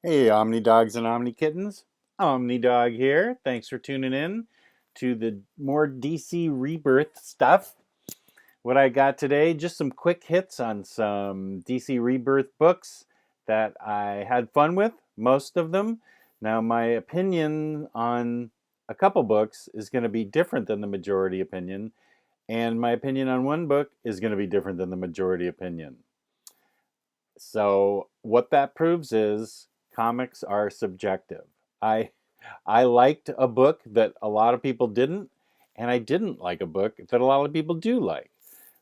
Hey, Omni Dogs and Omni Kittens. Omni Dog here. Thanks for tuning in to the more DC Rebirth stuff. What I got today, just some quick hits on some DC Rebirth books that I had fun with, most of them. Now, my opinion on a couple books is going to be different than the majority opinion, and my opinion on one book is going to be different than the majority opinion. So what that proves is comics are subjective. I I liked a book that a lot of people didn't, and I didn't like a book that a lot of people do like.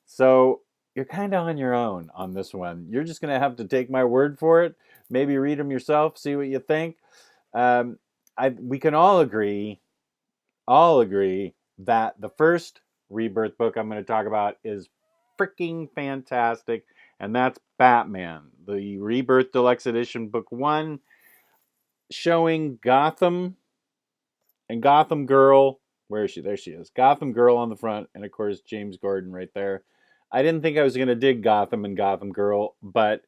So you're kind of on your own on this one. You're just going to have to take my word for it. Maybe read them yourself, see what you think. Um, we can all agree that the first Rebirth book I'm going to talk about is freaking fantastic, and that's Batman, the Rebirth Deluxe Edition, Book 1, showing Gotham and Gotham Girl. Where is she? There she is. Gotham Girl on the front, and of course, James Gordon right there. I didn't think I was going to dig Gotham and Gotham Girl, but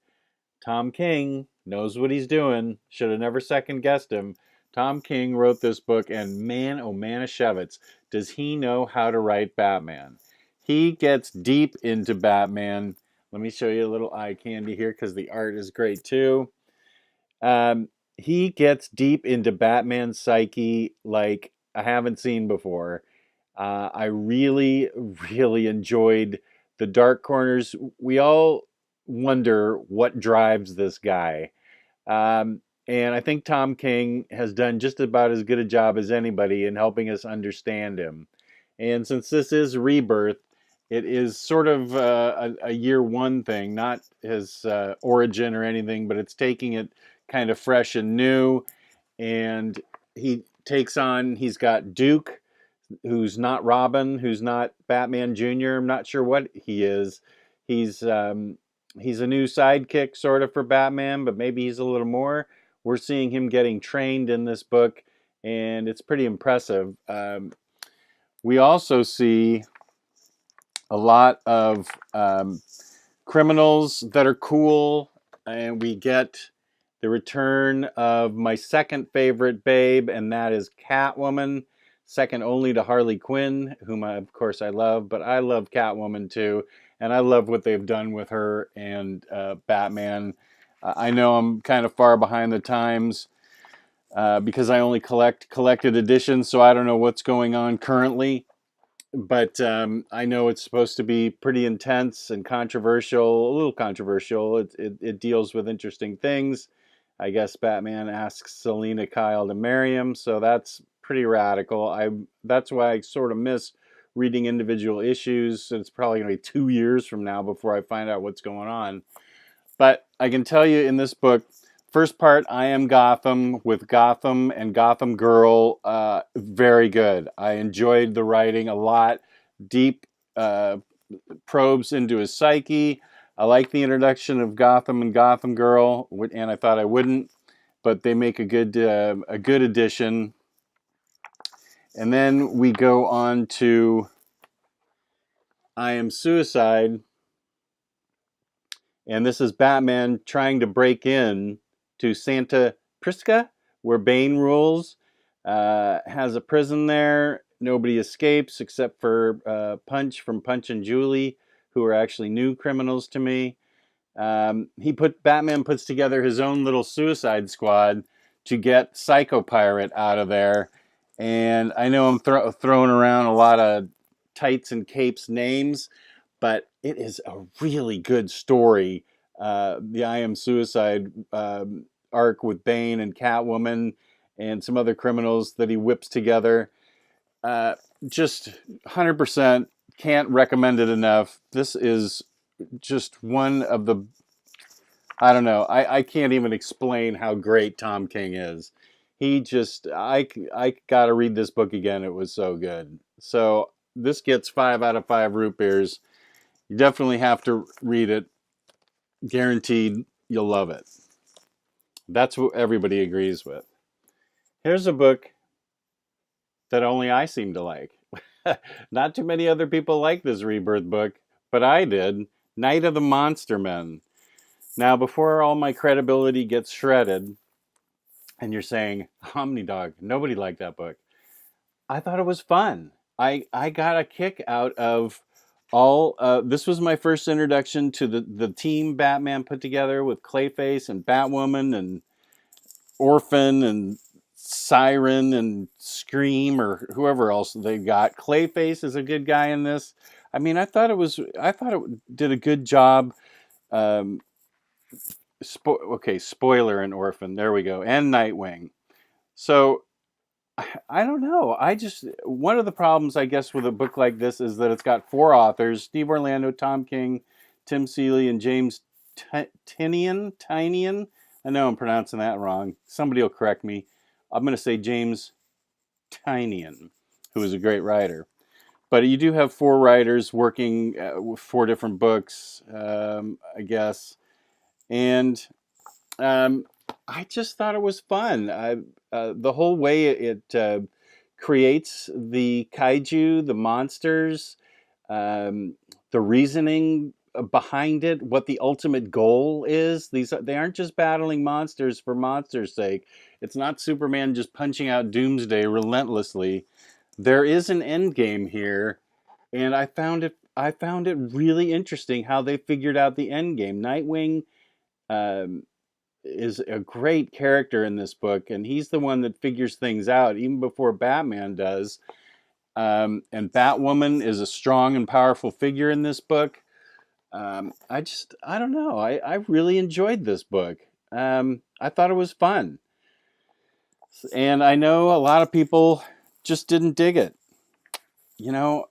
Tom King knows what he's doing. Should have never second guessed him. Tom King wrote this book, and man, oh Manischewitz, does he know how to write Batman. He gets deep into Batman. Let me show you a little eye candy here because the art is great too. He gets deep into Batman's psyche like I haven't seen before. I really, really enjoyed the dark corners. We all wonder what drives this guy. And I think Tom King has done just about as good a job as anybody in helping us understand him. And since this is Rebirth, it is sort of a year one thing, not his origin or anything, but it's taking it kind of fresh and new. And he's got Duke, who's not Robin, who's not Batman Jr. I'm not sure what he is. He's he's a new sidekick sort of for Batman, but maybe he's a little more. We're seeing him getting trained in this book, and it's pretty impressive. We also see a lot of criminals that are cool, and we get the return of my second favorite babe, and that is Catwoman, second only to Harley Quinn, whom of course I love, but I love Catwoman too, and I love what they've done with her and Batman. I know I'm kind of far behind the times because I only collected editions, so I don't know what's going on currently. But I know it's supposed to be pretty intense and controversial, a little controversial. It deals with interesting things. I guess Batman asks Selena Kyle to marry him, so that's pretty radical. That's why I sort of miss reading individual issues. It's probably going to be 2 years from now before I find out what's going on. But I can tell you in this book, first part, I Am Gotham with Gotham and Gotham Girl, very good. I enjoyed the writing a lot. Deep probes into his psyche. I like the introduction of Gotham and Gotham Girl, and I thought I wouldn't, but they make a good addition. And then we go on to I Am Suicide, and this is Batman trying to break in to Santa Prisca, where Bane rules. Has a prison there. Nobody escapes except for Punch from Punch and Julie, who are actually new criminals to me. Batman puts together his own little Suicide Squad to get Psycho Pirate out of there. And I know I'm throwing around a lot of tights and capes names, but it is a really good story. The I Am Suicide arc with Bane and Catwoman and some other criminals that he whips together. Just 100% can't recommend it enough. This is just one of the, I don't know, I can't even explain how great Tom King is. I got to read this book again. It was so good. So this gets 5 out of 5 root beers. You definitely have to read it. Guaranteed you'll love it. That's what everybody agrees with. Here's a book that only I seem to like. Not too many other people like this Rebirth book, but I did. Night of the Monster Men. Now, before all my credibility gets shredded, and you're saying, Omnidog, nobody liked that book. I thought it was fun. I got a kick out of all. This was my first introduction to the team Batman put together with Clayface and Batwoman and Orphan and Siren and Scream or whoever else they got. Clayface is a good guy in this. I mean, I thought it did a good job. Um, okay, spoiler in Orphan. There we go, and Nightwing. So I don't know. One of the problems I guess with a book like this is that it's got four authors: Steve Orlando, Tom King, Tim Seeley, and James Tynion. I know I'm pronouncing that wrong. Somebody will correct me. I'm going to say James Tynion, who is a great writer. But you do have four writers working with four different books, I guess. And um, I just thought it was fun. The whole way it creates the kaiju, the monsters, um, the reasoning behind it, what the ultimate goal is. They aren't just battling monsters for monsters' sake. It's not Superman just punching out Doomsday relentlessly. There is an end game here, and I found it really interesting how they figured out the end game. Nightwing um, is a great character in this book, and he's the one that figures things out even before Batman does. And Batwoman is a strong and powerful figure in this book. I don't know. I really enjoyed this book. I thought it was fun, and I know a lot of people just didn't dig it. You know,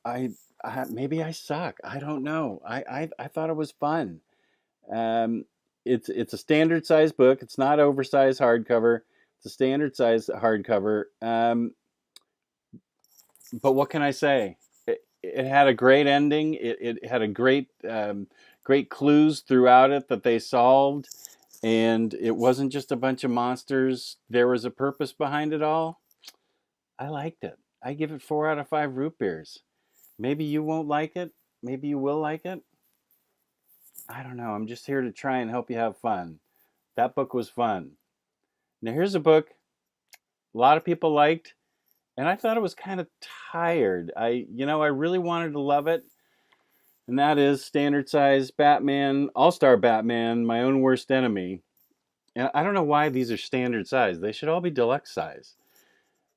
maybe I suck. I don't know. I thought it was fun. Um, it's a standard size book. It's not oversized hardcover. It's a standard size hardcover. But what can I say? It had a great ending. It had a great clues throughout it that they solved, and it wasn't just a bunch of monsters. There was a purpose behind it all. I liked it. I give it 4 out of 5 root beers. Maybe you won't like it. Maybe you will like it. I don't know. I'm just here to try and help you have fun. That book was fun. Now here's a book a lot of people liked, and I thought it was kind of tired. I really wanted to love it, and that is standard size Batman, All-Star Batman, My Own Worst Enemy. And I don't know why these are standard size. They should all be deluxe size.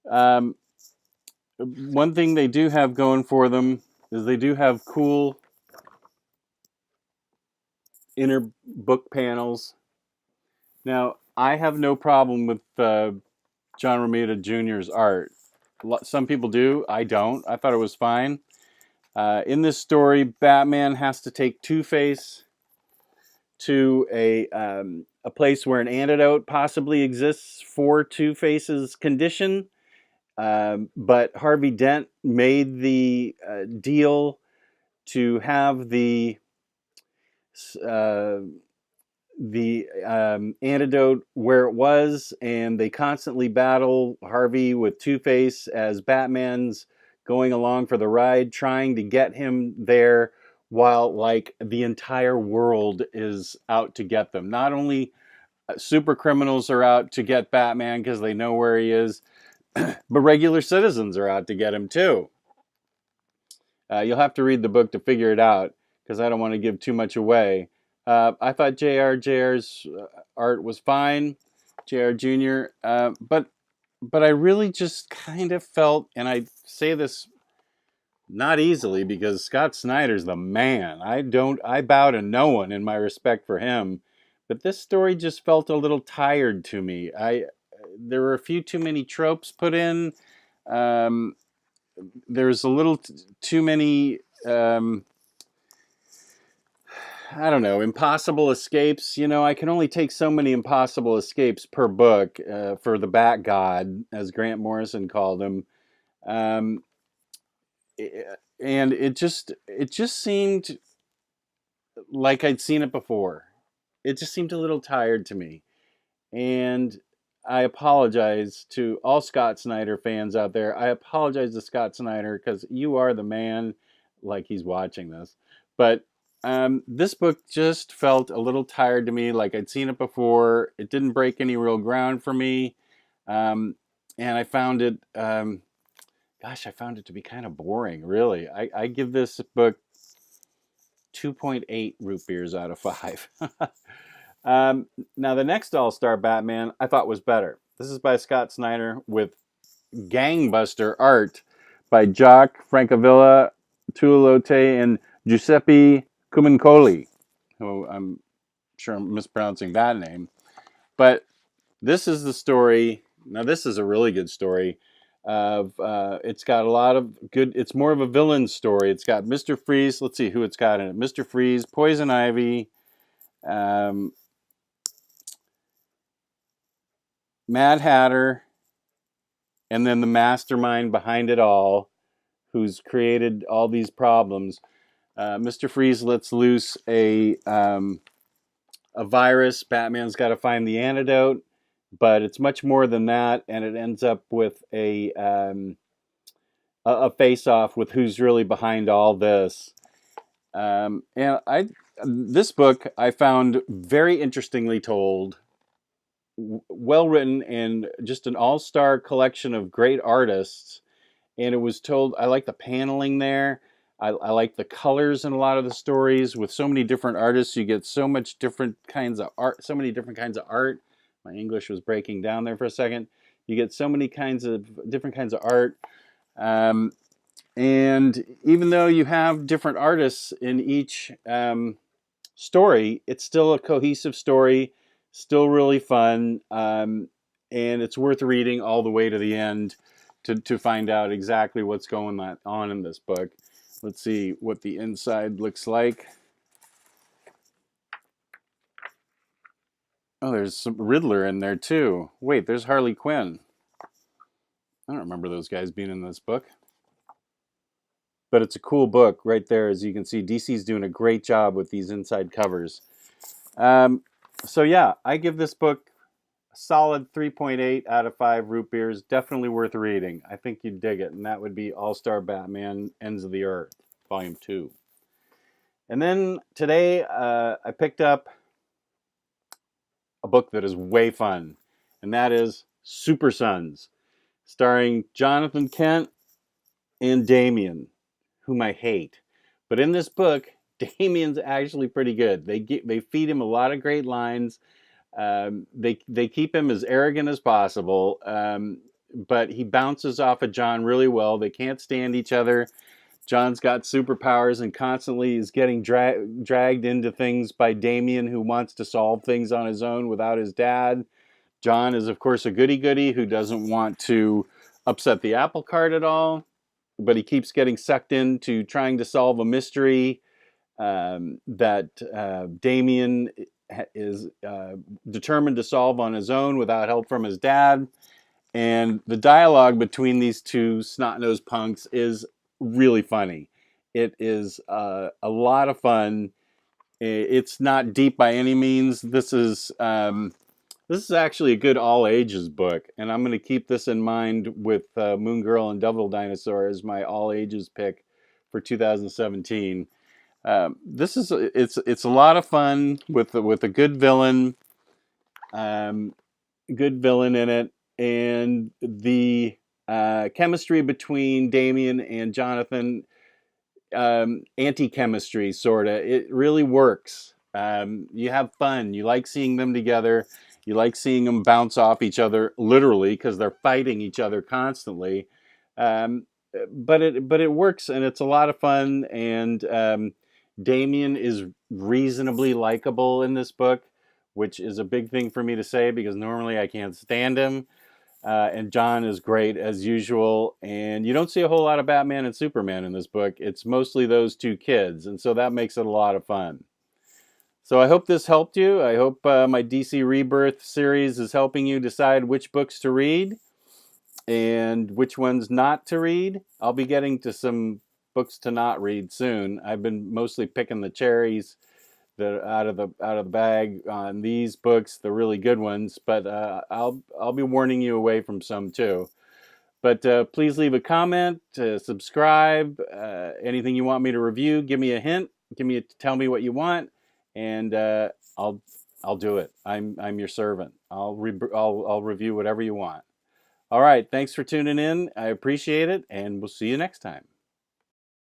Um, One thing they do have going for them is they do have cool inner book panels. Now, I have no problem with John Romita Jr.'s art. Some people do. I don't. I thought it was fine. In this story, Batman has to take Two-Face to a place where an antidote possibly exists for Two-Face's condition. But Harvey Dent made the deal to have uh, the antidote where it was, and they constantly battle Harvey with Two-Face as Batman's going along for the ride, trying to get him there while like the entire world is out to get them. Not only super criminals are out to get Batman because they know where he is, but regular citizens are out to get him too. You'll have to read the book to figure it out because I don't want to give too much away. I thought JR's art was fine, JR Jr. But I really just kind of felt, and I say this not easily because Scott Snyder's the man. I bow to no one in my respect for him, but this story just felt a little tired to me. There were a few too many tropes put in. There's a little too many. I don't know, impossible escapes. I can only take so many impossible escapes per book for the Bat God, as Grant Morrison called him. Um, and it just seemed like I'd seen it before. It just seemed a little tired to me. And I apologize to all Scott Snyder fans out there. I apologize to Scott Snyder because you are the man, like he's watching this. But this book just felt a little tired to me, like I'd seen it before. It didn't break any real ground for me. Um, and I found it, gosh, I found it to be kind of boring, really. I give this book 2.8 root beers out of 5. um, Now, the next All Star Batman I thought was better. This is by Scott Snyder with gangbuster art by Jacques Francavilla, Tuilote, and Giuseppe Cumincoli, who I'm sure I'm mispronouncing that name. But this is the story. Now, this is a really good story. It's got a lot of good. It's more of a villain story. It's got Mr. Freeze. Let's see who it's got in it. Mr. Freeze, Poison Ivy, um, Mad Hatter, and then the mastermind behind it all, who's created all these problems. Mr. Freeze lets loose a virus. Batman's got to find the antidote, but it's much more than that, and it ends up with a face-off with who's really behind all this. And this book I found very interestingly told, well written, and just an all-star collection of great artists. And it was told, I like the paneling there. I like the colors in a lot of the stories. With so many different artists, you get so much different kinds of art, so many different kinds of art. My English was breaking down there for a second. You get so many kinds of different kinds of art. Um, and even though you have different artists in each story, it's still a cohesive story, still really fun, and it's worth reading all the way to the end to find out exactly what's going on in this book. Let's see what the inside looks like. Oh, there's some Riddler in there too. Wait, there's Harley Quinn. I don't remember those guys being in this book. But it's a cool book right there. As you can see, DC's doing a great job with these inside covers. Um, so yeah, I give this book a solid 3.8 out of 5 root beers. Definitely worth reading. I think you'd dig it. And that would be All-Star Batman Ends of the Earth, Volume 2. And then today I picked up a book that is way fun. And that is Supersons, starring Jonathan Kent and Damian, whom I hate. But in this book, Damian's actually pretty good. They feed him a lot of great lines. They keep him as arrogant as possible, but he bounces off of John really well. They can't stand each other. John's got superpowers and constantly is getting dragged into things by Damian, who wants to solve things on his own without his dad. John is, of course, a goody-goody who doesn't want to upset the apple cart at all, but he keeps getting sucked into trying to solve a mystery that Damian is determined to solve on his own without help from his dad. And the dialogue between these two snot-nosed punks is really funny. It is a lot of fun. It's not deep by any means. This is actually a good all ages book, and I'm going to keep this in mind with Moon Girl and Devil Dinosaur as my all ages pick for 2017. It's a lot of fun with a good villain in it, and the chemistry between Damien and Jonathan, anti-chemistry sort of. It really works. You have fun. You like seeing them together. You like seeing them bounce off each other, literally, because they're fighting each other constantly. Um, but it works, and it's a lot of fun. And Damien is reasonably likable in this book, which is a big thing for me to say because normally I can't stand him. And John is great as usual. And you don't see a whole lot of Batman and Superman in this book. It's mostly those two kids. And so that makes it a lot of fun. So I hope this helped you. I hope my DC Rebirth series is helping you decide which books to read and which ones not to read. I'll be getting to some books to not read soon. I've been mostly picking the cherries that out of the bag on these books, the really good ones. But I'll be warning you away from some too. But please leave a comment, subscribe, anything you want me to review. Give me a hint. Tell me what you want, and I'll do it. I'm your servant. I'll review whatever you want. All right. Thanks for tuning in. I appreciate it, and we'll see you next time.